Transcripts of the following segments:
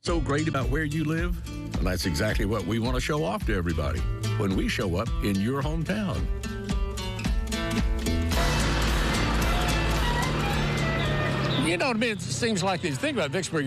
So great about where you live? And that's exactly what we want to show off to everybody when we show up in your hometown. You know, it seems like you think about Vicksburg,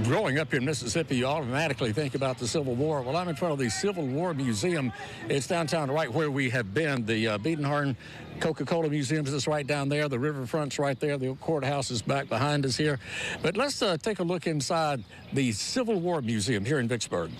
growing up here in Mississippi, you automatically think about the Civil War. Well, I'm in front of the Civil War Museum. It's downtown right where we have been. The Biedenharn Coca-Cola Museum is right down there. The riverfront's right there. The courthouse is back behind us here. But let's take a look inside the Civil War Museum here in Vicksburg.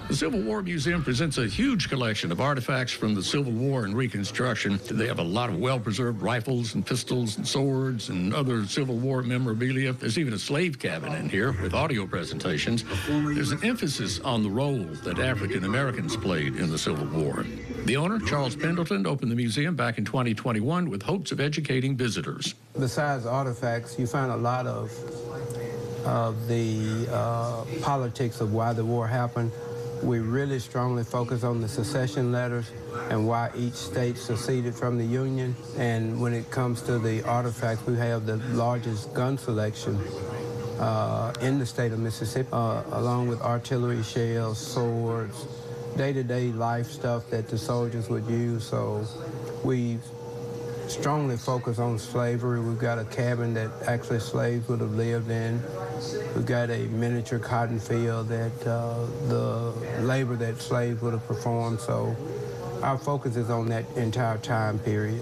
The Civil War Museum presents a huge collection of artifacts from the Civil War and Reconstruction. They have a lot of well-preserved rifles and pistols and swords and other Civil War memorabilia. There's even a slave cabin in here with audio presentations. There's an emphasis on the role that African Americans played in the Civil War. The owner, Charles Pendleton, opened the museum back in 2021 with hopes of educating visitors. Besides artifacts, you find a lot of the politics of why the war happened. We really strongly focus on the secession letters and why each state seceded from the Union. And when it comes to the artifacts, we have the largest gun selection in the state of Mississippi, along with artillery shells, swords, day-to-day life stuff that the soldiers would use. So we strongly focus on slavery. We've got a cabin that actually slaves would have lived in. We've got a miniature cotton field that the labor that slaves would have performed. So our focus is on that entire time period.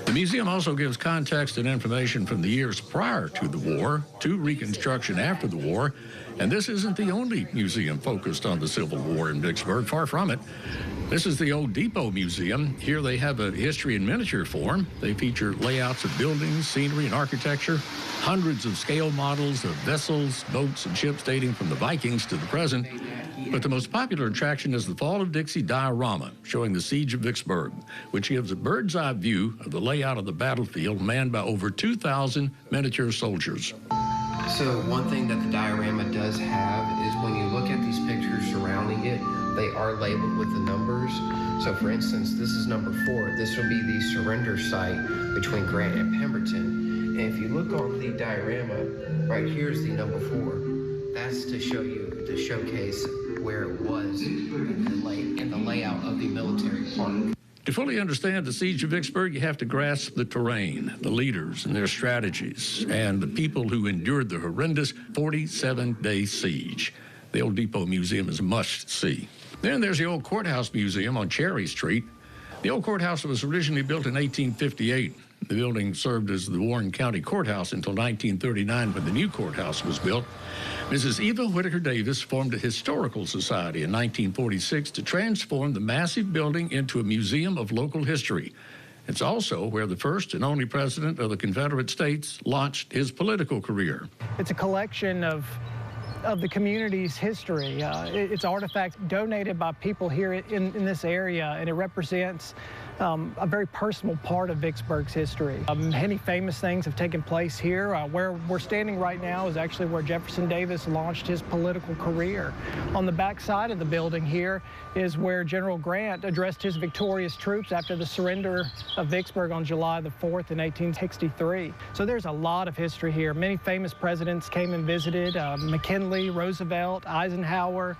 The museum also gives context and information from the years prior to the war to Reconstruction after the war. And this isn't the only museum focused on the Civil War in Vicksburg. Far from it. This is the Old Depot Museum. Here they have a history in miniature form. They feature layouts of buildings, scenery, and architecture, hundreds of scale models of vessels, boats, and ships dating from the Vikings to the present. But the most popular attraction is the Fall of Dixie diorama, showing the Siege of Vicksburg, which gives a bird's-eye view of the layout of the battlefield manned by over 2,000 miniature soldiers. So one thing that the diorama does have is when you look at these pictures surrounding it, they are labeled with the numbers. So for instance, this is number 4. This will be the surrender site between Grant and Pemberton. And if you look on the diorama, right here is the number 4. That's to show you, to showcase where it was in the layout of the military park. To fully understand the Siege of Vicksburg, you have to grasp the terrain, the leaders and their strategies, and the people who endured the horrendous 47-day siege. The Old Depot Museum is a must-see. Then there's the Old Courthouse Museum on Cherry Street. The old courthouse was originally built in 1858. The building served as the Warren County Courthouse until 1939 when the new courthouse was built. Mrs. Eva Whitaker Davis formed a historical society in 1946 to transform the massive building into a museum of local history. It's also where the first and only president of the Confederate States launched his political career. It's a collection of the community's history. It's artifacts donated by people here in this area, and it represents a very personal part of Vicksburg's history. Many famous things have taken place here. Where we're standing right now is actually where Jefferson Davis launched his political career. On the back side of the building here is where General Grant addressed his victorious troops after the surrender of Vicksburg on July the 4th in 1863. So there's a lot of history here. Many famous presidents came and visited, McKinley, Roosevelt, Eisenhower,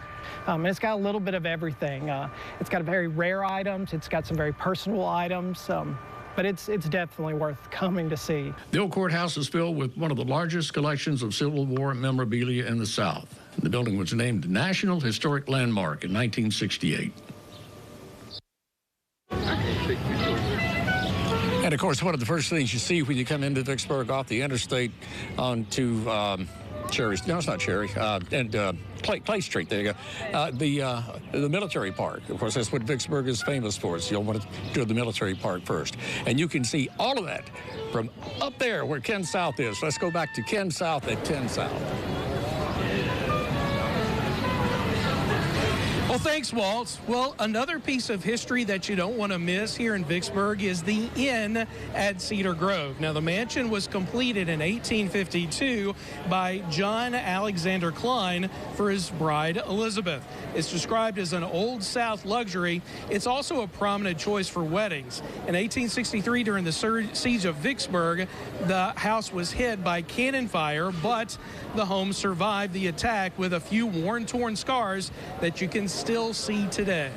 and it's got a little bit of everything. It's got very rare items, it's got some very personal items, but it's definitely worth coming to see. The old courthouse is filled with one of the largest collections of Civil War memorabilia in the South. The building was named National Historic Landmark in 1968. And of course, one of the first things you see when you come into Vicksburg off the interstate onto Cherry, no, it's not Cherry, and Clay Street, there you go. The military park, of course, that's what Vicksburg is famous for. So you'll want to go to the military park first. And you can see all of that from up there where Ken South is. Let's go back to Ken South at 10 South. Well, thanks, Walt. Well, another piece of history that you don't want to miss here in Vicksburg is the inn at Cedar Grove. Now, the mansion was completed in 1852 by John Alexander Klein for his bride, Elizabeth. It's described as an Old South luxury. It's also a prominent choice for weddings. In 1863, during the siege of Vicksburg, the house was hit by cannon fire, but the home survived the attack with a few worn-torn scars that you can still see today.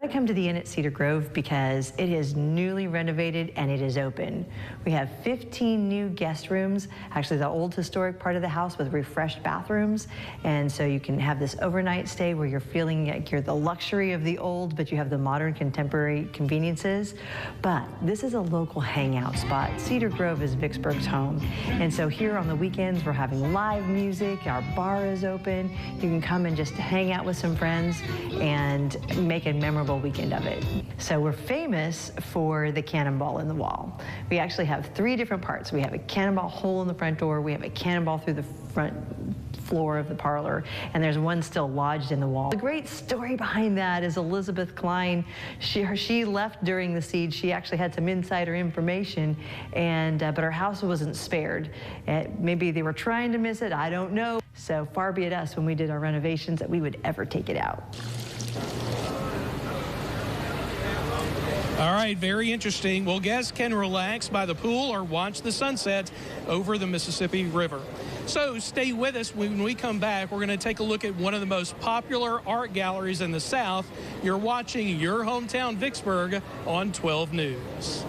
I come to the inn at Cedar Grove because it is newly renovated and it is open. We have 15 new guest rooms, actually the old historic part of the house with refreshed bathrooms. And so you can have this overnight stay where you're feeling like you're the luxury of the old, but you have the modern contemporary conveniences. But this is a local hangout spot. Cedar Grove is Vicksburg's home. And so here on the weekends, we're having live music. Our bar is open. You can come and just hang out with some friends and make a memorable weekend of it. So we're famous for the cannonball in the wall. We actually have 3 different parts. We have a cannonball hole in the front door, we have a cannonball through the front floor of the parlor, and there's one still lodged in the wall. The great story behind that is Elizabeth Klein. She left during the siege. She actually had some insider information, and but her house wasn't spared. Maybe they were trying to miss it, I don't know. So far be it us when we did our renovations that we would ever take it out. All right, very interesting. Well, guests can relax by the pool or watch the sunset over the Mississippi River. So stay with us. When we come back, we're going to take a look at one of the most popular art galleries in the South. You're watching your hometown Vicksburg on 12 News.